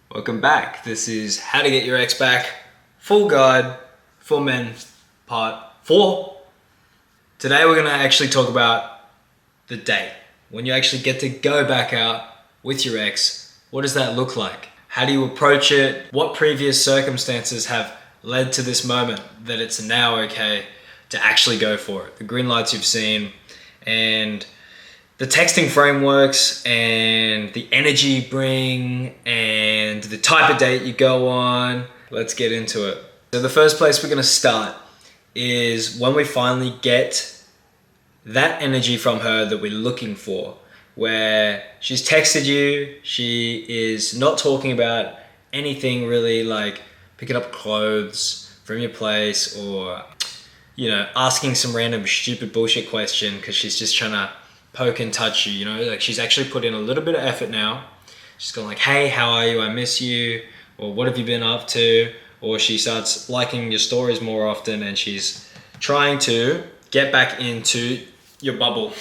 Welcome back. This is How to Get Your Ex Back, full guide for men, part 4. Today we're going to actually talk about the date. When you actually get to go back out with your ex, what does that look like? How do you approach it? What previous circumstances have led to this moment that it's now okay to actually go for it? The green lights you've seen, and the texting frameworks, and the energy you bring, and the type of date you go on. Let's get into it. So the first place we're going to start is when we finally get that energy from her that we're looking for, where she's texted you, she is not talking about anything really, like picking up clothes from your place, or asking some random stupid bullshit question because she's just trying to poke and touch you, like she's actually put in a little bit of effort now. She's gone like, hey, how are you? I miss you. Or what have you been up to? Or she starts liking your stories more often and she's trying to get back into your bubble,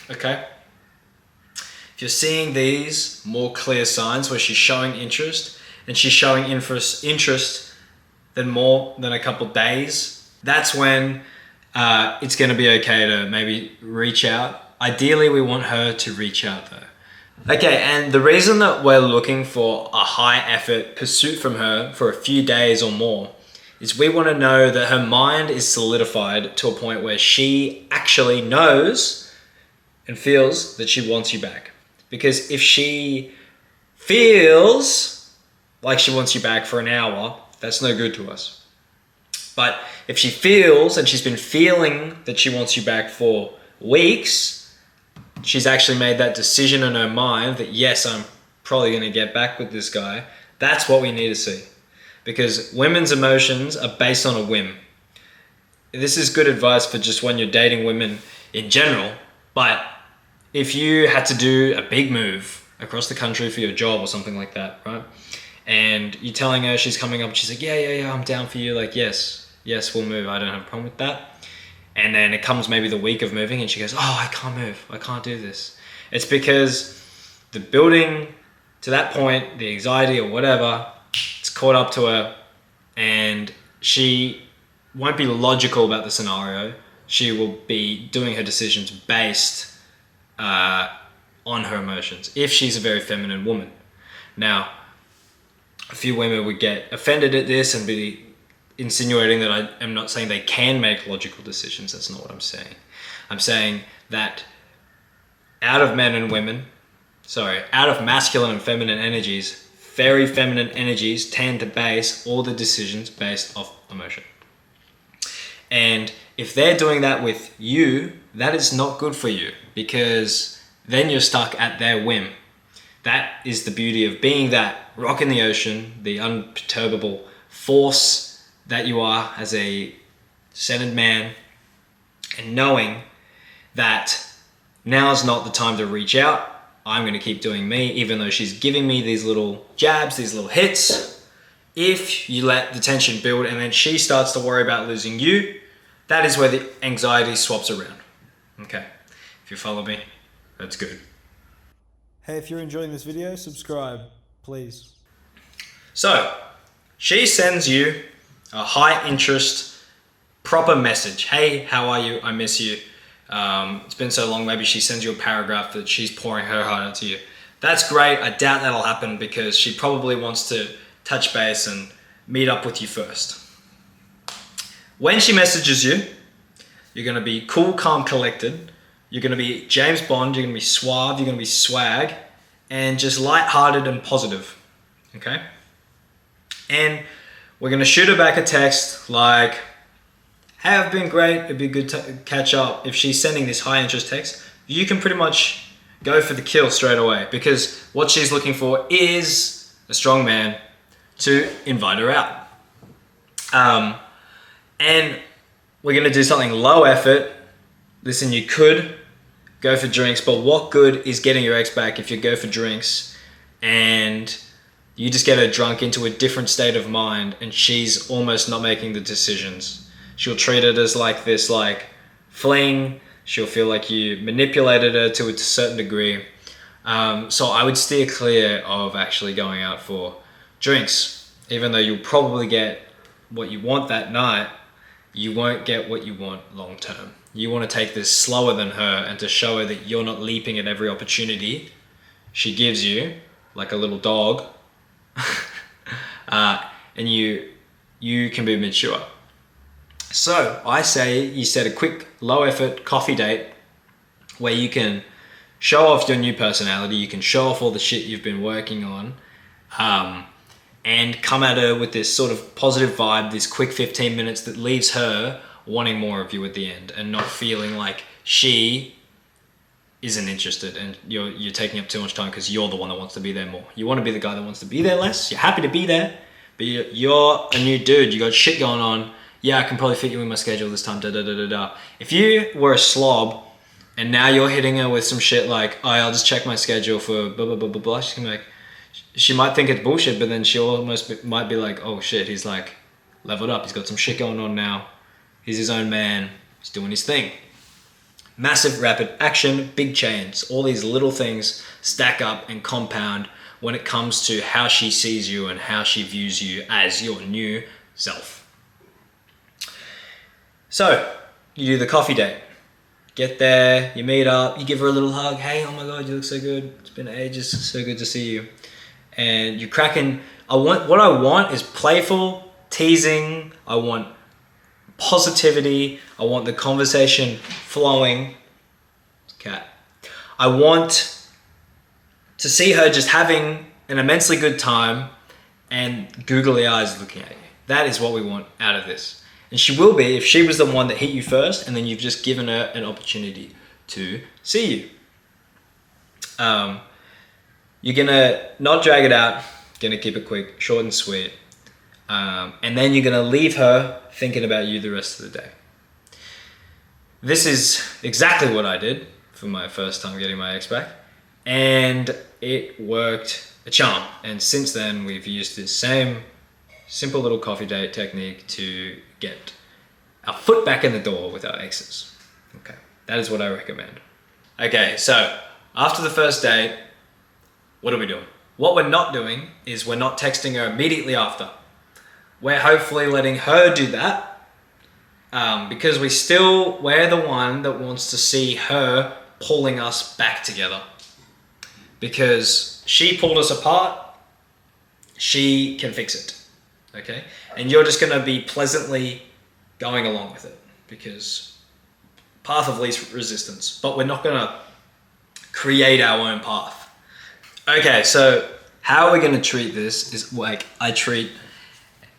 okay? If you're seeing these more clear signs where she's showing interest, and she's showing interest than more than a couple days, that's when it's going to be okay to maybe reach out. Ideally, we want her to reach out though. Okay, and the reason that we're looking for a high effort pursuit from her for a few days or more is we want to know that her mind is solidified to a point where she actually knows and feels that she wants you back. Because if she feels like she wants you back for an hour, that's no good to us. But if she feels, and she's been feeling that she wants you back for weeks, she's actually made that decision in her mind that yes, I'm probably going to get back with this guy. That's what we need to see. Because women's emotions are based on a whim. This is good advice for just when you're dating women in general. But if you had to do a big move across the country for your job or something like that, right? And you're telling her, she's coming up, she's like, yeah, I'm down for you. Like, yes, we'll move. I don't have a problem with that. And then it comes maybe the week of moving and she goes, oh, I can't move. I can't do this. It's because the building to that point, the anxiety or whatever, it's caught up to her and she won't be logical about the scenario. She will be doing her decisions based on her emotions if she's a very feminine woman. Now, a few women would get offended at this and be insinuating that I am not saying they can make logical decisions. That's not what I'm saying. I'm saying that out of masculine and feminine energies, very feminine energies tend to base all the decisions based off emotion. And if they're doing that with you, that is not good for you, because then you're stuck at their whim. That is the beauty of being that rock in the ocean, the unperturbable force that you are as a centered man, and knowing that now's not the time to reach out. I'm going to keep doing me, even though she's giving me these little jabs, these little hits. If you let the tension build and then she starts to worry about losing you, that is where the anxiety swaps around. Okay, if you follow me, that's good. Hey, if you're enjoying this video, subscribe, please. So, she sends you a high interest, proper message. Hey, how are you? I miss you. It's been so long. Maybe she sends you a paragraph that she's pouring her heart out to you. That's great. I doubt that'll happen because she probably wants to touch base and meet up with you first. When she messages you, you're going to be cool, calm, collected. You're going to be James Bond. You're going to be suave. You're going to be swag, and just lighthearted and positive. Okay? And we're going to shoot her back a text like, hey, I've been great. It'd be good to catch up. If she's sending this high interest text, you can pretty much go for the kill straight away, because what she's looking for is a strong man to invite her out. And we're going to do something low effort. Listen, you could go for drinks, but what good is getting your ex back if you go for drinks and you just get her drunk into a different state of mind and she's almost not making the decisions? She'll treat it as like this, like fling. She'll feel like you manipulated her to a certain degree. So I would steer clear of actually going out for Drinks. Even though you'll probably get what you want that night, you won't get what you want long term. You want to take this slower than her and to show her that you're not leaping at every opportunity she gives you, like a little dog, and you can be mature. So I say you set a quick, low effort coffee date where you can show off your new personality, you can show off all the shit you've been working on, and come at her with this sort of positive vibe, this quick 15 minutes that leaves her wanting more of you at the end and not feeling like she isn't interested and you're taking up too much time because you're the one that wants to be there more. You want to be the guy that wants to be there less. You're happy to be there, but you're a new dude. You got shit going on. Yeah, I can probably fit you in my schedule this time. Da da da da da. If you were a slob and now you're hitting her with some shit like, oh, I'll just check my schedule for blah blah blah blah blah, she's gonna be like, she might think it's bullshit, but then she almost might be like, oh shit, he's like leveled up. He's got some shit going on now. He's his own man. He's doing his thing. Massive rapid action, big change. All these little things stack up and compound when it comes to how she sees you and how she views you as your new self. So, you do the coffee date. Get there, you meet up, you give her a little hug. Hey, oh my God, you look so good. It's been ages, so good to see you. And you're cracking. What I want is playful, teasing. I want positivity. I want the conversation flowing. Cat. I want to see her just having an immensely good time and googly eyes looking at you. That is what we want out of this. And she will be if she was the one that hit you first and then you've just given her an opportunity to see you. You're gonna not drag it out, gonna keep it quick, short and sweet. And then you're gonna leave her thinking about you the rest of the day. This is exactly what I did for my first time getting my ex back. And it worked a charm. And since then, we've used this same simple little coffee date technique to get our foot back in the door with our exes. Okay, that is what I recommend. Okay, so after the first date, what are we doing? What we're not doing is we're not texting her immediately after. We're hopefully letting her do that because we're the one that wants to see her pulling us back together. Because she pulled us apart, she can fix it, okay? And you're just gonna be pleasantly going along with it because path of least resistance, but we're not gonna create our own path. Okay, so how we're gonna treat this is like I treat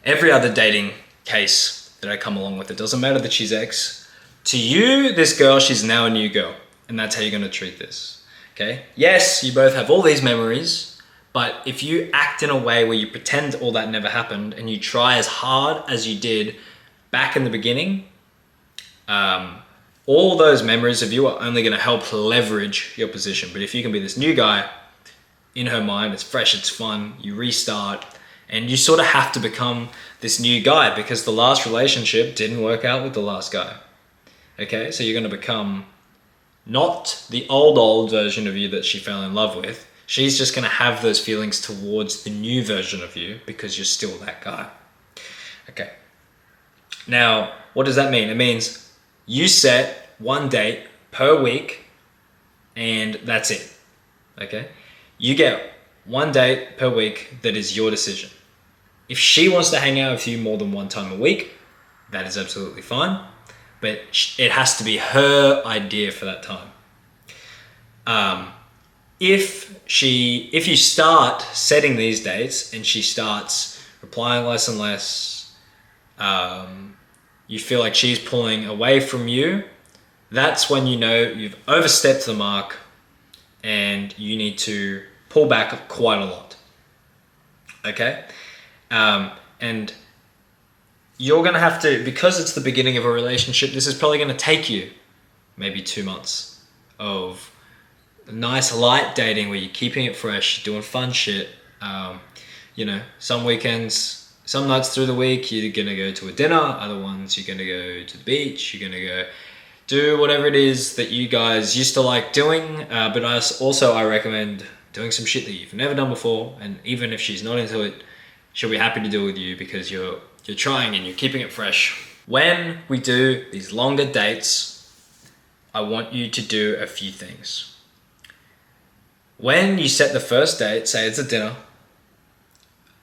every other dating case that I come along with. It doesn't matter that she's ex. To you, this girl, she's now a new girl. And that's how you're gonna treat this, okay? Yes, you both have all these memories, but if you act in a way where you pretend all that never happened and you try as hard as you did back in the beginning, all those memories of you are only gonna help leverage your position. But if you can be this new guy, in her mind, it's fresh, it's fun, you restart, and you sort of have to become this new guy because the last relationship didn't work out with the last guy. Okay, so you're gonna become not the old version of you that she fell in love with. She's just gonna have those feelings towards the new version of you because you're still that guy. Okay. Now, what does that mean? It means you set one date per week and that's it. Okay? You get one date per week that is your decision. If she wants to hang out with you more than one time a week, that is absolutely fine. But it has to be her idea for that time. If you start setting these dates and she starts replying less and less, you feel like she's pulling away from you, that's when you know you've overstepped the mark and you need to pull back quite a lot. Okay? And you're gonna have to, because it's the beginning of a relationship, this is probably gonna take you maybe 2 months of nice light dating where you're keeping it fresh, doing fun shit. Some weekends, some nights through the week, you're gonna go to a dinner, other ones you're gonna go to the beach, you're gonna go do whatever it is that you guys used to like doing. But I recommend doing some shit that you've never done before, and even if she's not into it, she'll be happy to do it with you because you're trying and you're keeping it fresh. When we do these longer dates, I want you to do a few things. When you set the first date, say it's a dinner,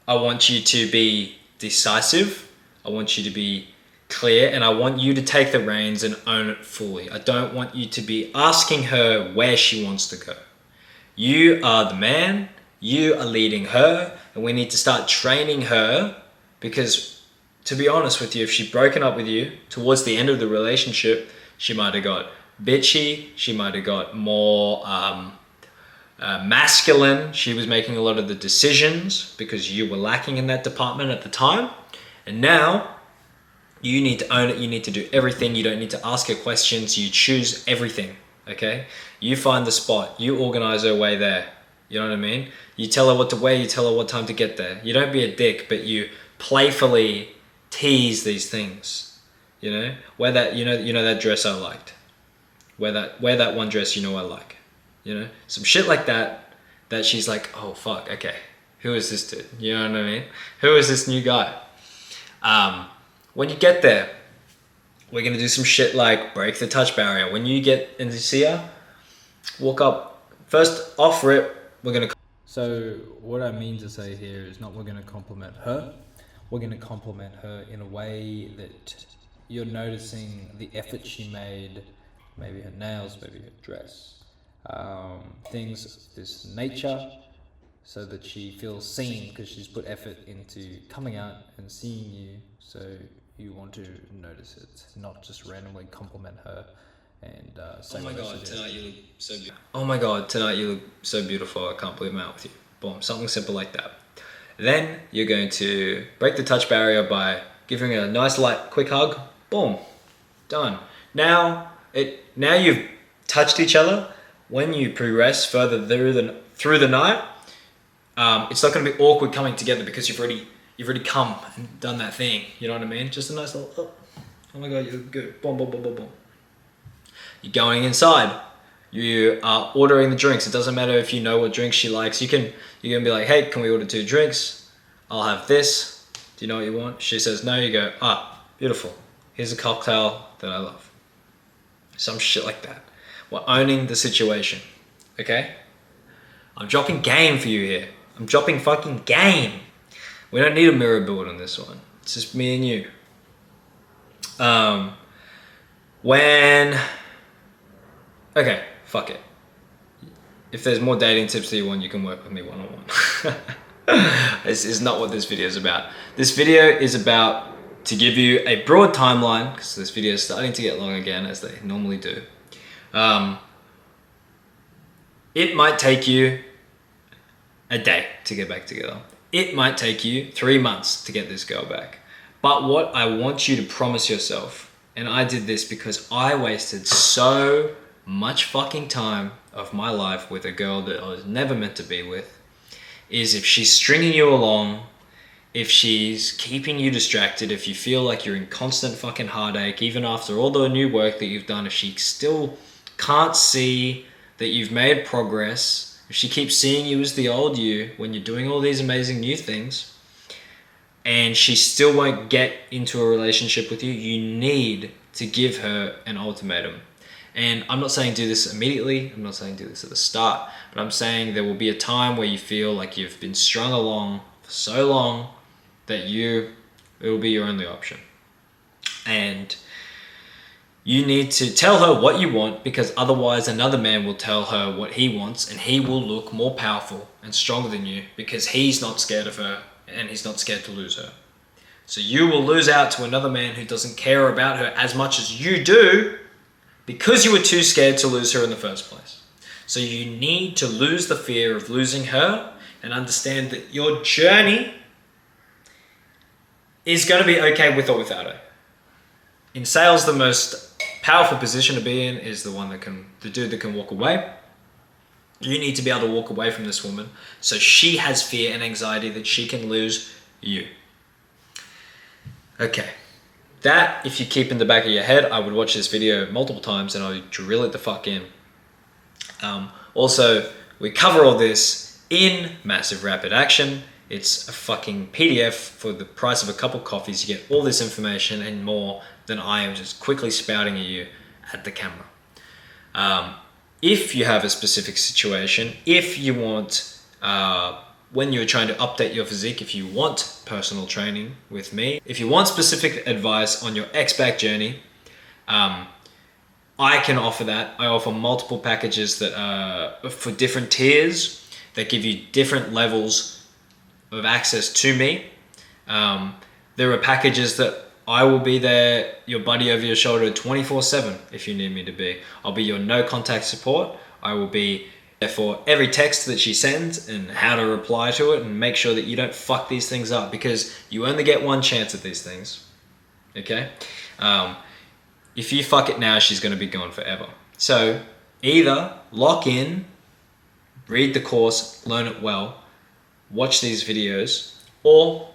I want you to be decisive. I want you to be clear, and I want you to take the reins and own it fully. I don't want you to be asking her where she wants to go. You are the man, you are leading her, and we need to start training her, because to be honest with you, if she'd broken up with you towards the end of the relationship, she might have got bitchy, she might have got more masculine. She was making a lot of the decisions because you were lacking in that department at the time. And now you need to own it. You need to do everything. You don't need to ask her questions. You choose everything, okay? You find the spot. You organize her way there. You know what I mean? You tell her what to wear. You tell her what time to get there. You don't be a dick, but you playfully tease these things. You know, wear that. You know that dress I liked. Wear that one dress I like. You know, some shit like that. That she's like, oh fuck, okay, who is this dude? You know what I mean? Who is this new guy? When you get there, we're gonna do some shit like break the touch barrier. When you get in to see her, walk up. First, off rip, we're gonna. So what I mean to say here is not we're going to compliment her. We're going to compliment her in a way that you're noticing the effort she made, maybe her nails, maybe her dress, things of this nature, so that she feels seen because she's put effort into coming out and seeing you. So you want to notice it, not just randomly compliment her and say, oh my what god, she did. tonight you look so beautiful. Oh my god, tonight you look so beautiful. I can't believe I'm out with you. Boom, something simple like that. Then you're going to break the touch barrier by giving her a nice light quick hug. Boom, done. Now you've touched each other. When you progress further through the night, it's not going to be awkward coming together because you've already come and done that thing. You know what I mean? Just a nice little, oh my god, you look good. Boom, boom, boom, boom, boom. You're going inside. You are ordering the drinks. It doesn't matter if you know what drinks she likes. You're gonna be like, hey, can we order 2 drinks? I'll have this. Do you know what you want? She says no. You go, beautiful. Here's a cocktail that I love. Some shit like that. We're owning the situation, okay? I'm dropping game for you here. I'm dropping fucking game. We don't need a mirror build on this one. It's just me and you. Okay, fuck it. If there's more dating tips that you want, you can work with me one-on-one. This is not what this video is about. This video is about to give you a broad timeline, because this video is starting to get long again, as they normally do. It might take you a day to get back together. It might take you 3 months to get this girl back. But what I want you to promise yourself, and I did this because I wasted so much fucking time of my life with a girl that I was never meant to be with, is if she's stringing you along, if she's keeping you distracted, if you feel like you're in constant fucking heartache, even after all the new work that you've done, if she still can't see that you've made progress, if she keeps seeing you as the old you when you're doing all these amazing new things, and she still won't get into a relationship with you, you need to give her an ultimatum. And I'm not saying do this immediately, I'm not saying do this at the start, but I'm saying there will be a time where you feel like you've been strung along for so long that it will be your only option. And you need to tell her what you want, because otherwise another man will tell her what he wants, and he will look more powerful and stronger than you because he's not scared of her and he's not scared to lose her. So you will lose out to another man who doesn't care about her as much as you do, because you were too scared to lose her in the first place. So you need to lose the fear of losing her and understand that your journey is going to be okay with or without her. In sales, the most powerful position to be in is the dude that can walk away. You need to be able to walk away from this woman so she has fear and anxiety that she can lose you. Okay. That, if you keep in the back of your head, I would watch this video multiple times and I would drill it the fuck in. Also, we cover all this in Massive Rapid Action. It's a fucking PDF for the price of a cup of coffees. You get all this information and more than I am just quickly spouting at you at the camera. If you have a specific situation, if you want, when you're trying to update your physique, if you want personal training with me, if you want specific advice on your X-Back journey, I can offer that. I offer multiple packages that are for different tiers that give you different levels of access to me. There are packages that I will be there, your buddy over your shoulder 24/7 if you need me to be. I'll be your no contact support. I will be there for every text that she sends and how to reply to it and make sure that you don't fuck these things up, because you only get one chance at these things. Okay? If you fuck it now, she's going to be gone forever. So either lock in, read the course, learn it well, watch these videos, or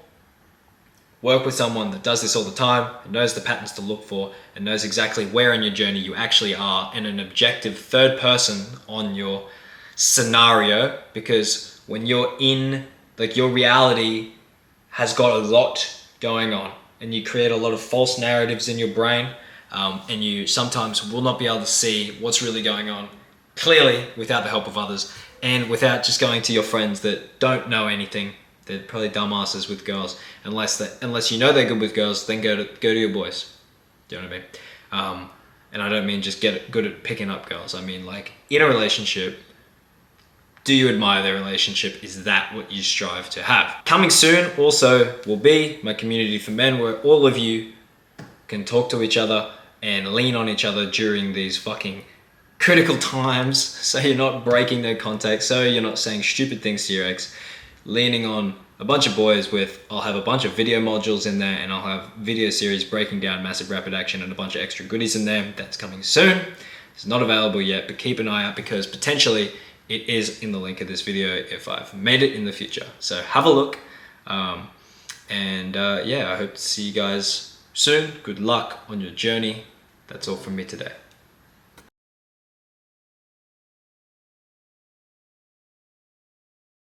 work with someone that does this all the time and knows the patterns to look for and knows exactly where in your journey you actually are, and an objective third person on your scenario. Because when you're in, like, your reality has got a lot going on and you create a lot of false narratives in your brain, and you sometimes will not be able to see what's really going on clearly without the help of others and without just going to your friends that don't know anything. They're probably dumbasses with girls. Unless you know they're good with girls, then go to your boys. Do you know what I mean? And I don't mean just get good at picking up girls. I mean, like, in a relationship, do you admire their relationship? Is that what you strive to have? Coming soon also will be my community for men, where all of you can talk to each other and lean on each other during these fucking critical times, so you're not breaking no contact, so you're not saying stupid things to your ex. Leaning on a bunch of boys I'll have a bunch of video modules in there, and I'll have video series breaking down massive rapid action and a bunch of extra goodies in there. That's coming soon. It's not available yet, but keep an eye out, because potentially it is in the link of this video if I've made it in the future. So have a look. Yeah, I hope to see you guys soon. Good luck on your journey. That's all from me today.